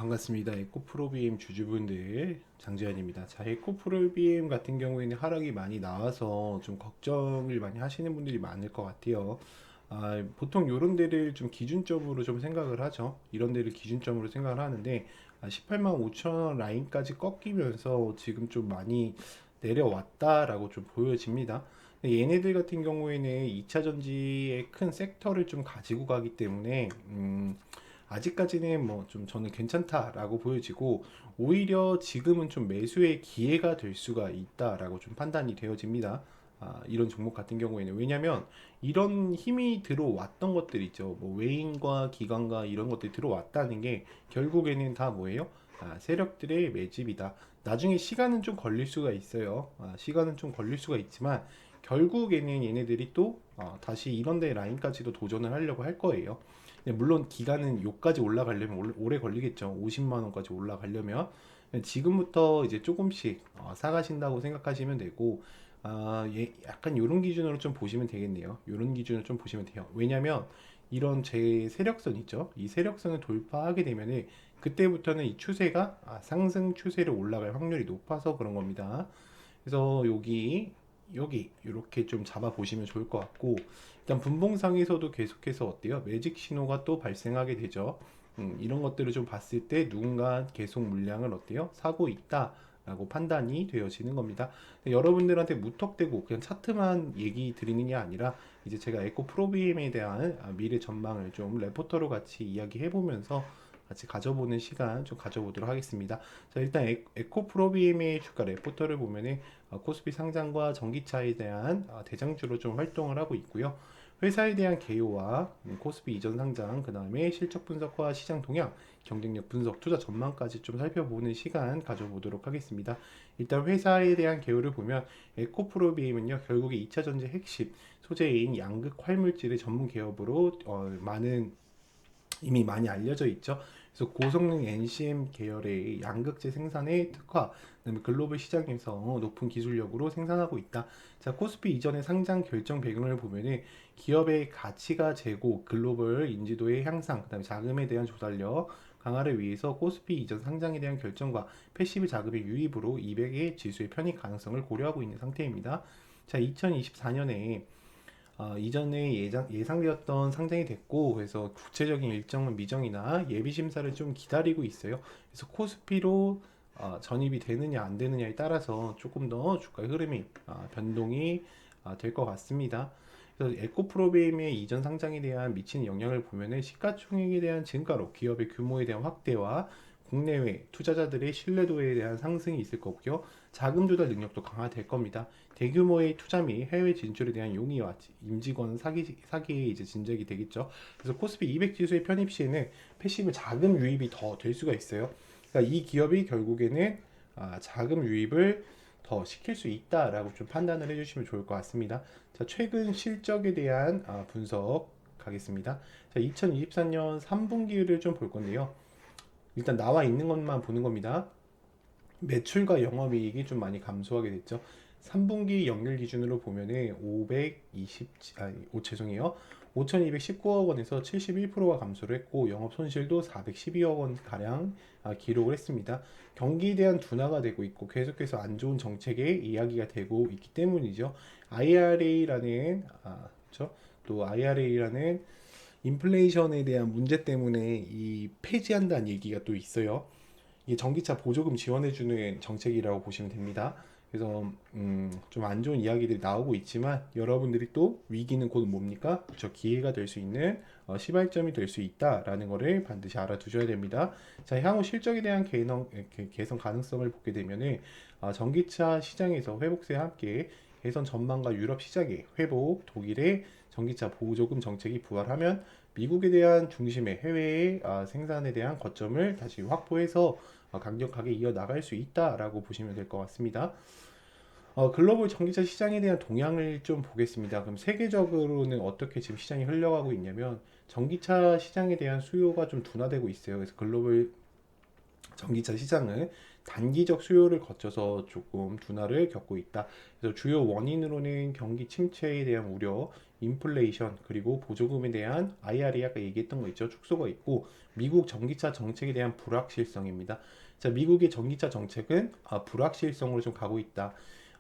반갑습니다. 에코프로비엠 주주분들 장재현입니다. 자, 에코프로비엠 같은 경우에는 하락이 많이 나와서 좀 걱정을 많이 하시는 분들이 많을 것 같아요. 보통 이런 데를 좀 기준점으로 좀 생각을 하죠. 이런 데를 기준점으로 생각을 하는데 18만 5천 원 라인까지 꺾이면서 지금 좀 많이 내려왔다라고 좀 보여집니다. 근데 얘네들 같은 경우에는 2차 전지의 큰 섹터를 좀 가지고 가기 때문에 아직까지는 뭐 좀 저는 괜찮다라고 보여지고, 오히려 지금은 좀 매수의 기회가 될 수가 있다라고 좀 판단이 되어집니다. 이런 종목 같은 경우에는. 왜냐면 이런 힘이 들어왔던 것들 있죠. 뭐 외인과 기관과 이런 것들이 들어왔다는 게 결국에는 다 뭐예요? 세력들의 매집이다. 나중에 시간은 좀 걸릴 수가 있어요. 시간은 좀 걸릴 수가 있지만 결국에는 얘네들이 또 다시 이런 데 라인까지도 도전을 하려고 할 거예요. 물론 기간은 요까지 올라가려면 오래 걸리겠죠. 50만 원까지 올라가려면. 지금부터 이제 조금씩 사가신다고 생각하시면 되고, 약간 요런 기준으로 좀 보시면 되겠네요. 요런 기준으로 좀 보시면 돼요. 왜냐면 이런 제 세력선 있죠. 이 세력선을 돌파하게 되면은 그때부터는 이 추세가 상승 추세로 올라갈 확률이 높아서 그런 겁니다. 그래서 여기 이렇게 좀 잡아 보시면 좋을 것 같고, 일단 분봉상에서도 계속해서 어때요? 매직 신호가 또 발생하게 되죠. 이런 것들을 좀 봤을 때 누군가 계속 물량을 어때요? 사고 있다 라고 판단이 되어지는 겁니다. 여러분들한테 무턱대고 그냥 차트만 얘기 드리는 게 아니라 이제 제가 에코 프로비엠에 대한 미래 전망을 좀 레포터로 같이 이야기해 보면서 같이 가져보는 시간 좀 가져보도록 하겠습니다. 자, 일단 에코 프로비엠의 주가 레포터를 보면은 코스피 상장과 전기차에 대한 대장주로 좀 활동을 하고 있고요. 회사에 대한 개요와 코스피 이전 상장, 그 다음에 실적 분석과 시장 동향, 경쟁력 분석, 투자 전망까지 좀 살펴보는 시간 가져보도록 하겠습니다. 일단 회사에 대한 개요를 보면 에코프로비엠은요, 결국에 2차 전지 핵심 소재인 양극 활물질의 전문 기업으로 이미 많이 알려져 있죠. 그래서 고성능 NCM 계열의 양극재 생산에 특화, 그다음에 글로벌 시장에서 높은 기술력으로 생산하고 있다. 자, 코스피 이전의 상장 결정 배경을 보면은 기업의 가치가 제고, 글로벌 인지도의 향상, 그다음에 자금에 대한 조달력 강화를 위해서 코스피 이전 상장에 대한 결정과 패시브 자금의 유입으로 200의 지수의 편입 가능성을 고려하고 있는 상태입니다. 자, 2024년에 이전에 예상되었던 상장이 됐고, 그래서 구체적인 일정은 미정이나 예비 심사를 좀 기다리고 있어요. 그래서 코스피로 전입이 되느냐 안 되느냐에 따라서 조금 더 주가의 흐름이 변동이 될 것 같습니다. 그래서 에코프로비엠의 이전 상장에 대한 미치는 영향을 보면은 시가총액에 대한 증가로 기업의 규모에 대한 확대와 국내외 투자자들의 신뢰도에 대한 상승이 있을 거고요. 자금 조달 능력도 강화될 겁니다. 대규모의 투자 및 해외 진출에 대한 용의와 임직원 사기에 이제 진작이 되겠죠. 그래서 코스피 200 지수의 편입 시에는 패시브 자금 유입이 더 될 수가 있어요. 그러니까 이 기업이 결국에는 자금 유입을 더 시킬 수 있다라고 좀 판단을 해주시면 좋을 것 같습니다. 자, 최근 실적에 대한 분석 가겠습니다. 자, 2024년 3분기를 좀 볼 건데요. 일단 나와 있는 것만 보는 겁니다. 매출과 영업이익이 좀 많이 감소하게 됐죠. 3분기 영일 기준으로 보면은 죄송해요. 5,219억 원에서 71%가 감소를 했고, 영업 손실도 412억 원 가량 기록을 했습니다. 경기에 대한 둔화가 되고 있고 계속해서 안 좋은 정책의 이야기가 되고 있기 때문이죠. IRA라는 그렇죠? 또 IRA라는 인플레이션에 대한 문제 때문에 이 폐지한다는 얘기가 또 있어요. 이게 전기차 보조금 지원해주는 정책이라고 보시면 됩니다. 그래서 좀 안 좋은 이야기들이 나오고 있지만 여러분들이 또 위기는 곧 뭡니까? 저 기회가 될 수 있는 시발점이 될 수 있다라는 것을 반드시 알아두셔야 됩니다. 자, 향후 실적에 대한 개선 가능성을 보게 되면은 전기차 시장에서 회복세와 함께 개선 전망과 유럽 시장의 회복, 독일의 전기차 보조금 정책이 부활하면 미국에 대한 중심의 해외의 생산에 대한 거점을 다시 확보해서 강력하게 이어나갈 수 있다라고 보시면 될 것 같습니다. 글로벌 전기차 시장에 대한 동향을 좀 보겠습니다. 그럼 세계적으로는 어떻게 지금 시장이 흘러가고 있냐면, 전기차 시장에 대한 수요가 좀 둔화되고 있어요. 그래서 글로벌 전기차 시장은 단기적 수요를 거쳐서 조금 둔화를 겪고 있다. 그래서 주요 원인으로는 경기 침체에 대한 우려, 인플레이션 그리고 보조금에 대한 IR이 아까 얘기했던 거 있죠. 축소가 있고 미국 전기차 정책에 대한 불확실성입니다. 자, 미국의 전기차 정책은 불확실성으로 좀 가고 있다.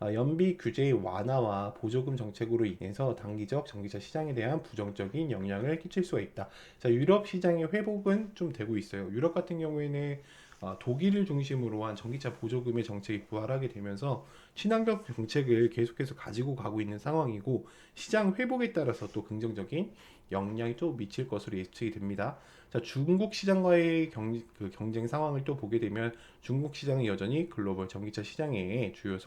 연비 규제의 완화와 보조금 정책으로 인해서 단기적 전기차 시장에 대한 부정적인 영향을 끼칠 수가 있다. 자, 유럽 시장의 회복은 좀 되고 있어요. 유럽 같은 경우에는 독일을 중심으로 한 전기차 보조금의 정책이 부활하게 되면서 친환경 정책을 계속해서 가지고 가고 있는 상황이고 시장 회복에 따라서 또 긍정적인 영향이 또 미칠 것으로 예측이 됩니다. 자, 중국 시장과의 경쟁 상황을 또 보게 되면 중국 시장이 여전히 글로벌 전기차 시장의 주요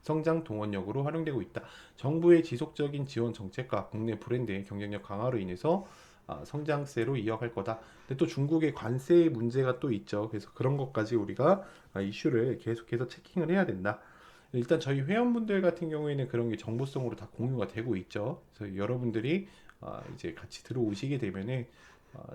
성장 동원력으로 활용되고 있다. 정부의 지속적인 지원 정책과 국내 브랜드의 경쟁력 강화로 인해서 성장세로 이어갈 거다. 근데 또 중국의 관세 문제가 또 있죠. 그래서 그런 것까지 우리가 이슈를 계속해서 체킹을 해야 된다. 일단 저희 회원분들 같은 경우에는 그런 게 정보성으로 다 공유가 되고 있죠. 그래서 여러분들이 이제 같이 들어오시게 되면은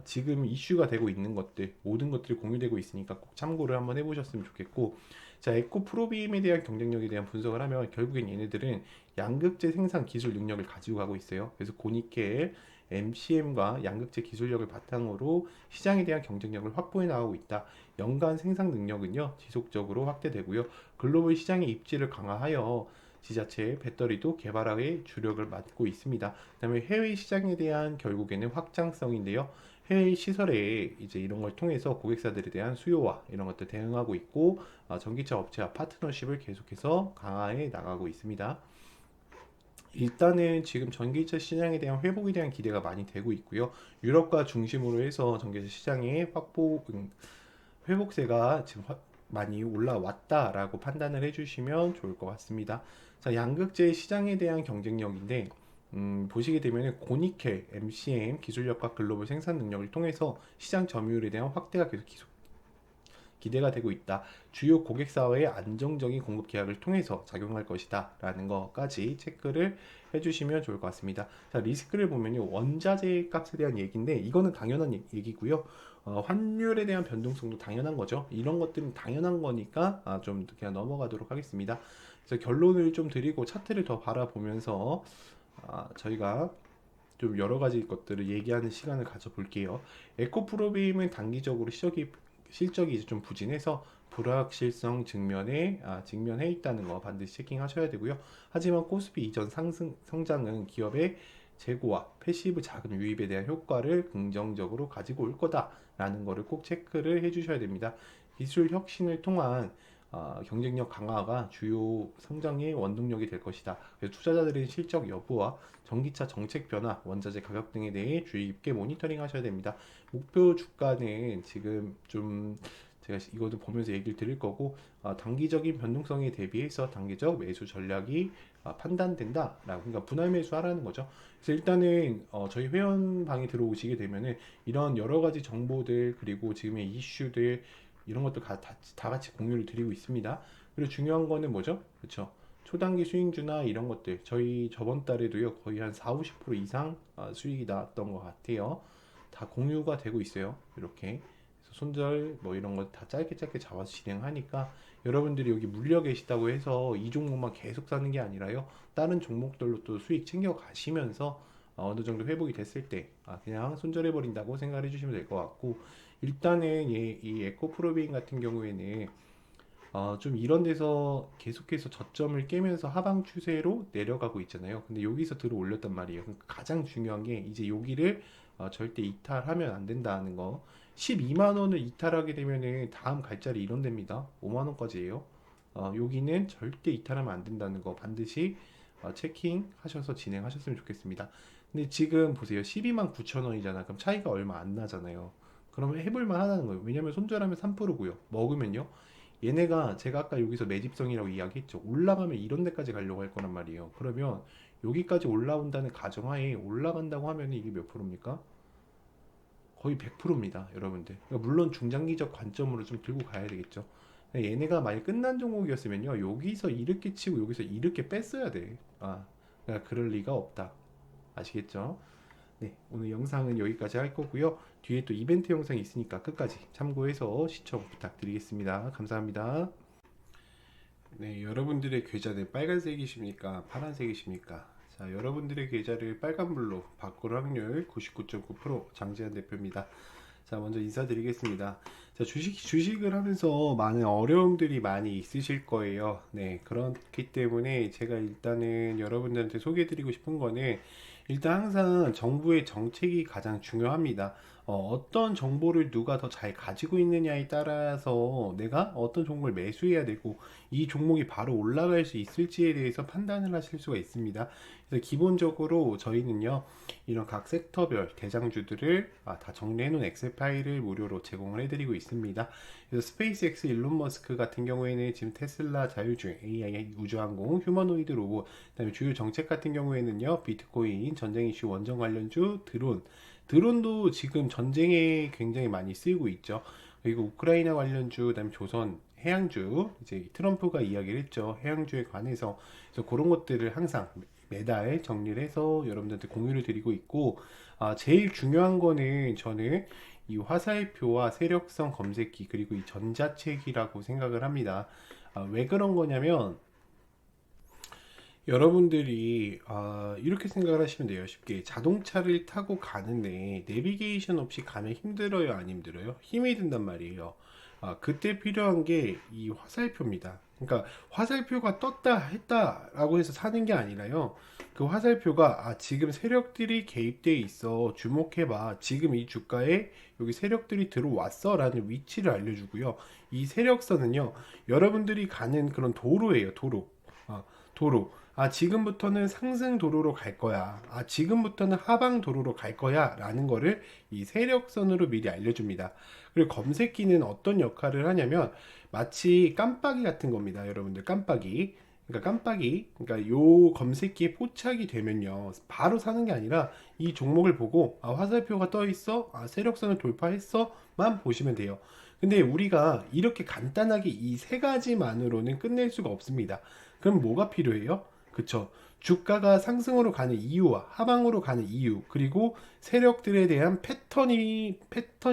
지금 이슈가 되고 있는 것들 모든 것들이 공유되고 있으니까 꼭 참고를 한번 해보셨으면 좋겠고, 자, 에코 프로비움에 대한 경쟁력에 대한 분석을 하면 결국엔 얘네들은 양극재 생산 기술 능력을 가지고 가고 있어요. 그래서 고니켈, MCM과 양극재 기술력을 바탕으로 시장에 대한 경쟁력을 확보해 나가고 있다. 연간 생산 능력은요 지속적으로 확대되고요. 글로벌 시장의 입지를 강화하여 지자체 배터리도 개발에 주력을 맡고 있습니다. 그다음에 해외 시장에 대한 결국에는 확장성인데요. 해외 시설에 이제 이런 걸 통해서 고객사들에 대한 수요와 이런 것들 대응하고 있고 전기차 업체와 파트너십을 계속해서 강화해 나가고 있습니다. 일단은 지금 전기차 시장에 대한 회복에 대한 기대가 많이 되고 있고요. 유럽과 중심으로 해서 전기차 시장의 회복세가 지금 많이 올라왔다라고 판단을 해주시면 좋을 것 같습니다. 자, 양극재 시장에 대한 경쟁력인데 보시게 되면 고니켈, MCM 기술력과 글로벌 생산 능력을 통해서 시장 점유율에 대한 확대가 계속 기대가 되고 있다. 주요 고객사와의 안정적인 공급 계약을 통해서 작용할 것이다. 라는 것까지 체크를 해주시면 좋을 것 같습니다. 자, 리스크를 보면요. 원자재 값에 대한 얘기인데, 이거는 당연한 얘기고요. 환율에 대한 변동성도 당연한 거죠. 이런 것들은 당연한 거니까 좀 그냥 넘어가도록 하겠습니다. 그래서 결론을 좀 드리고 차트를 더 바라보면서 저희가 좀 여러 가지 것들을 얘기하는 시간을 가져볼게요. 에코프로비움은 단기적으로 실적이 이제 좀 부진해서 불확실성 직면해 있다는 거 반드시 체킹하셔야 되고요. 하지만 코스피 이전 성장은 기업의 재고와 패시브 자금 유입에 대한 효과를 긍정적으로 가지고 올 거다라는 거를 꼭 체크를 해주셔야 됩니다. 기술 혁신을 통한 경쟁력 강화가 주요 성장의 원동력이 될 것이다. 그래서 투자자들의 실적 여부와 전기차 정책 변화, 원자재 가격 등에 대해 주의 깊게 모니터링 하셔야 됩니다. 목표 주가는 지금 좀 제가 이것도 보면서 얘기를 드릴 거고 단기적인 변동성에 대비해서 단기적 매수 전략이 판단된다라고, 그러니까 분할 매수하라는 거죠. 그래서 일단은 저희 회원방에 들어오시게 되면은 이런 여러 가지 정보들 그리고 지금의 이슈들 이런 것도 다 같이 공유를 드리고 있습니다. 그리고 중요한 거는 뭐죠? 그렇죠. 초단기 수익주나 이런 것들 저희 저번 달에도요 거의 한 4, 50% 이상 수익이 나왔던 것 같아요. 다 공유가 되고 있어요. 이렇게 그래서 손절 뭐 이런 거 다 짧게 짧게 잡아서 진행하니까 여러분들이 여기 물려 계시다고 해서 이 종목만 계속 사는 게 아니라요. 다른 종목들로 또 수익 챙겨 가시면서 어느 정도 회복이 됐을 때 그냥 손절해 버린다고 생각해 주시면 될 것 같고, 일단은 이 에코프로비인 같은 경우에는 좀 이런 데서 계속해서 저점을 깨면서 하방 추세로 내려가고 있잖아요. 근데 여기서 들어 올렸단 말이에요. 그러니까 가장 중요한 게 이제 여기를 절대 이탈하면 안 된다는 거. 12만 원을 이탈하게 되면은 다음 갈 자리 이런 데입니다. 5만 원까지예요. 여기는 절대 이탈하면 안 된다는 거 반드시 체킹하셔서 진행하셨으면 좋겠습니다. 근데 지금 보세요. 12만 9천 원이잖아. 그럼 차이가 얼마 안 나잖아요. 그러면 해볼만 하다는 거예요. 왜냐면 손절하면 3%고요. 먹으면요. 얘네가 제가 아까 여기서 매집성이라고 이야기했죠. 올라가면 이런 데까지 가려고 할 거란 말이에요. 그러면 여기까지 올라온다는 가정하에 올라간다고 하면 이게 몇 프로입니까? 거의 100%입니다, 여러분들. 그러니까 물론 중장기적 관점으로 좀 들고 가야 되겠죠. 얘네가 만약 끝난 종목이었으면요, 여기서 이렇게 치고 여기서 이렇게 뺐어야 돼. 그러니까 그럴 리가 없다. 아시겠죠? 네, 오늘 영상은 여기까지 할 거고요. 뒤에 또 이벤트 영상이 있으니까 끝까지 참고해서 시청 부탁드리겠습니다. 감사합니다. 네, 여러분들의 계좌는 빨간색이십니까? 파란색이십니까? 자, 여러분들의 계좌를 빨간불로 바꿀 확률 99.9% 장재환 대표입니다. 자, 먼저 인사드리겠습니다. 자, 주식을 하면서 많은 어려움들이 많이 있으실 거예요. 네, 그렇기 때문에 제가 일단은 여러분들한테 소개해드리고 싶은 거는 일단 항상 정부의 정책이 가장 중요합니다. 어떤 정보를 누가 더 잘 가지고 있느냐에 따라서 내가 어떤 종목을 매수해야 되고 이 종목이 바로 올라갈 수 있을지에 대해서 판단을 하실 수가 있습니다. 그래서 기본적으로 저희는요, 이런 각 섹터별 대장주들을 다 정리해 놓은 엑셀 파일을 무료로 제공을 해드리고 있습니다. 그래서 스페이스X 일론 머스크 같은 경우에는 지금 테슬라, 자율주행, AI, 우주항공, 휴머노이드 로봇, 그다음에 주요 정책 같은 경우에는요, 비트코인, 전쟁 이슈, 원전 관련주, 드론도 지금 전쟁에 굉장히 많이 쓰이고 있죠. 그리고 우크라이나 관련주, 그다음에 조선 해양주, 이제 트럼프가 이야기를 했죠. 해양주에 관해서. 그래서 그런 것들을 항상 매달 정리를 해서 여러분들한테 공유를 드리고 있고, 제일 중요한 거는 저는 이 화살표와 세력성 검색기 그리고 이 전자책이라고 생각을 합니다. 왜 그런 거냐면 여러분들이 이렇게 생각을 하시면 돼요. 쉽게 자동차를 타고 가는데 내비게이션 없이 가면 힘들어요, 안 힘들어요? 힘이 든단 말이에요. 그때 필요한 게 이 화살표입니다. 그러니까 화살표가 떴다 했다라고 해서 사는 게 아니라요. 그 화살표가 지금 세력들이 개입돼 있어, 주목해봐, 지금 이 주가에 여기 세력들이 들어왔어 라는 위치를 알려주고요. 이 세력선은요, 여러분들이 가는 그런 도로예요. 도로. 지금부터는 상승 도로로 갈 거야. 지금부터는 하방 도로로 갈 거야. 라는 거를 이 세력선으로 미리 알려줍니다. 그리고 검색기는 어떤 역할을 하냐면 마치 깜빡이 같은 겁니다. 여러분들, 깜빡이. 그러니까 요 검색기에 포착이 되면요, 바로 사는 게 아니라 이 종목을 보고 화살표가 떠 있어, 세력선을 돌파했어만 보시면 돼요. 근데 우리가 이렇게 간단하게 이 세 가지만으로는 끝낼 수가 없습니다. 그럼 뭐가 필요해요? 그쵸? 주가가 상승으로 가는 이유와 하방으로 가는 이유, 그리고 세력들에 대한 패턴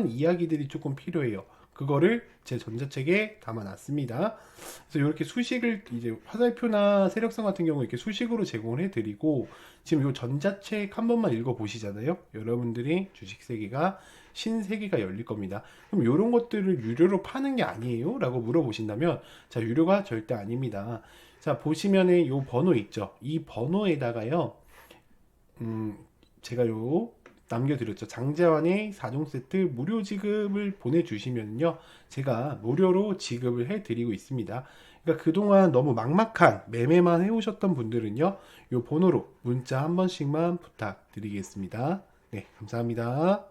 이야기들이 조금 필요해요. 그거를 제 전자책에 담아놨습니다. 그래서 이렇게 수식을 이제 화살표나 세력성 같은 경우 이렇게 수식으로 제공을 해드리고, 지금 이 전자책 한 번만 읽어보시잖아요. 여러분들이 주식 세계가 신세계가 열릴 겁니다. 그럼 이런 것들을 유료로 파는 게 아니에요? 라고 물어보신다면, 자, 유료가 절대 아닙니다. 자, 보시면은 요 번호 있죠? 이 번호에다가요, 제가 남겨드렸죠. 장재환의 4종 세트 무료 지급을 보내주시면요, 제가 무료로 지급을 해드리고 있습니다. 그러니까 그동안 너무 막막한 매매만 해오셨던 분들은요, 요 번호로 문자 한 번씩만 부탁드리겠습니다. 네, 감사합니다.